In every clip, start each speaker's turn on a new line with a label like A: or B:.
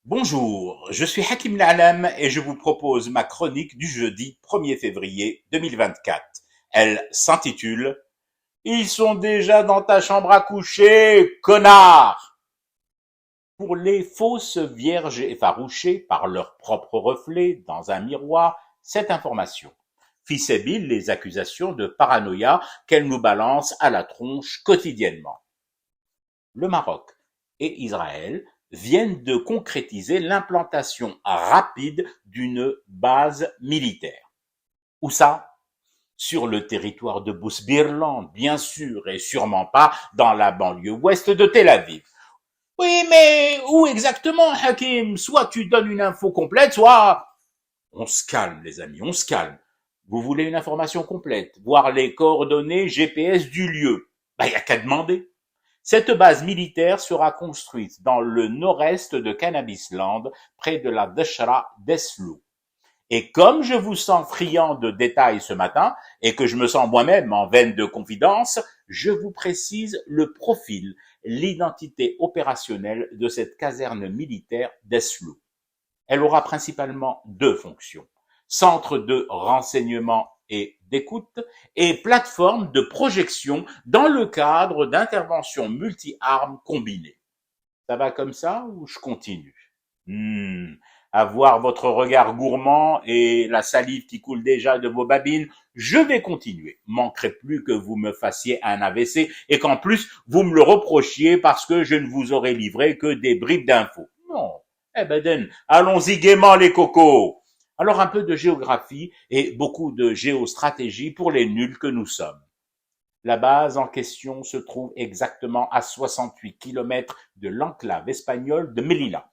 A: Bonjour, je suis Hakim La'alam et je vous propose ma chronique du jeudi 1er février 2024. Elle s'intitule Ils sont déjà dans ta chambre à coucher, connard! Pour les fausses vierges effarouchées par leur propre reflet dans un miroir, cette information fit sébile les accusations de paranoïa qu'elles nous balancent à la tronche quotidiennement. Le Maroc et Israël viennent de concrétiser l'implantation rapide d'une base militaire. Où ça? Sur le territoire de Bousbirland, bien sûr, et sûrement pas dans la banlieue ouest de Tel Aviv. Oui, mais où exactement, Hakim? Soit tu donnes une info complète, soit... On se calme, les amis, on se calme. Vous voulez une information complète, voir les coordonnées GPS du lieu? Y a qu'à demander. Cette base militaire sera construite dans le nord-est de Cannabisland, près de la Deshra d'Eslo. Et comme je vous sens friand de détails ce matin, et que je me sens moi-même en veine de confidence, je vous précise le profil, l'identité opérationnelle de cette caserne militaire d'Eslo. Elle aura principalement deux fonctions: centre de renseignement et d'écoute et plateforme de projection dans le cadre d'interventions multi-armes combinées. Ça va comme ça ou je continue? À voir votre regard gourmand et la salive qui coule déjà de vos babines, je vais continuer. Manquerait plus que vous me fassiez un AVC et qu'en plus vous me le reprochiez parce que je ne vous aurais livré que des bribes d'infos. Non. Eh ben, allons-y gaiement les cocos. Alors un peu de géographie et beaucoup de géostratégie pour les nuls que nous sommes. La base en question se trouve exactement à 68 kilomètres de l'enclave espagnole de Melilla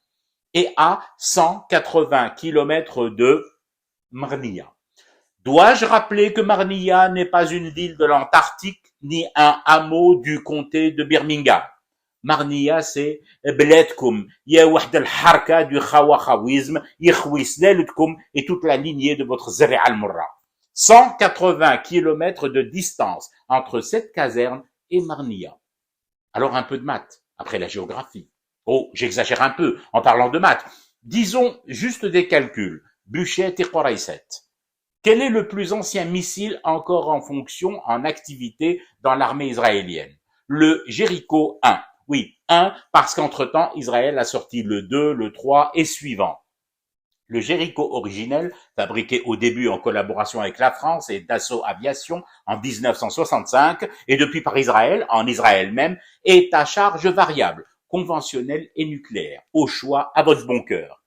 A: et à 180 kilomètres de Marnia. Dois-je rappeler que Marnia n'est pas une ville de l'Antarctique ni un hameau du comté de Birmingham? Marnia, c'est بلادكم يا واحد الحركة du خواخويزم يخوي سلالتكم et toute la lignée de votre زرع المرة. 180 kilomètres de distance entre cette caserne et Marnia. Alors un peu de maths, après la géographie. Oh, j'exagère un peu en parlant de maths. Disons juste des calculs. Buchet et Qorayset. Quel est le plus ancien missile encore en fonction, en activité dans l'armée israélienne? Le Jericho 1. Oui, 1 parce qu'entre-temps, Israël a sorti le 2, le 3 et suivant. Le Jericho originel, fabriqué au début en collaboration avec la France et Dassault Aviation en 1965 et depuis par Israël, en Israël même, est à charge variable, conventionnelle et nucléaire, au choix à votre bon cœur.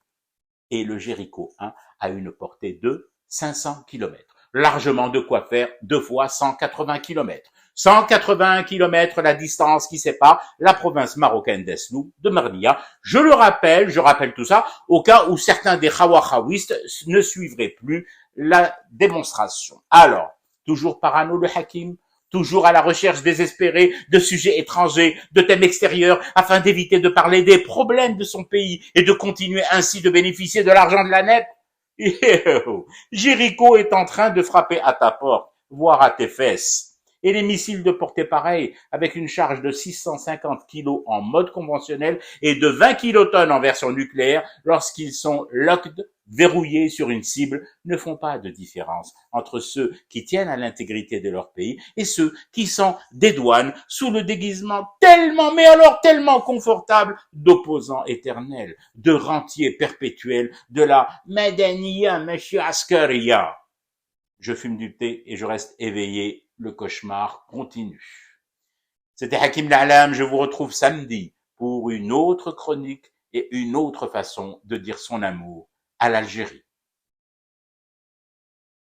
A: Et le Jericho 1 a une portée de 500 kilomètres. Largement de quoi faire 2 fois 180 kilomètres. 181 kilomètres la distance qui sépare la province marocaine d'Esloub de Marnia. Je rappelle tout ça au cas où certains des Khawahawistes ne suivraient plus la démonstration. Alors, toujours parano le Hakim, toujours à la recherche désespérée de sujets étrangers, de thèmes extérieurs, afin d'éviter de parler des problèmes de son pays et de continuer ainsi de bénéficier de l'argent de la net. Jéricho est en train de frapper à ta porte, voire à tes fesses. Et les missiles de portée pareille, avec une charge de 650 kg en mode conventionnel et de 20 kilotonnes en version nucléaire, lorsqu'ils sont locked, verrouillés sur une cible, ne font pas de différence entre ceux qui tiennent à l'intégrité de leur pays et ceux qui sont des douanes sous le déguisement tellement, mais alors tellement confortable d'opposants éternels, de rentiers perpétuels de la Madaniya, Monsieur Askaria. Je fume du thé et je reste éveillé. Le cauchemar continue. C'était Hakim La'alam. Je vous retrouve samedi pour une autre chronique et une autre façon de dire son amour à l'Algérie.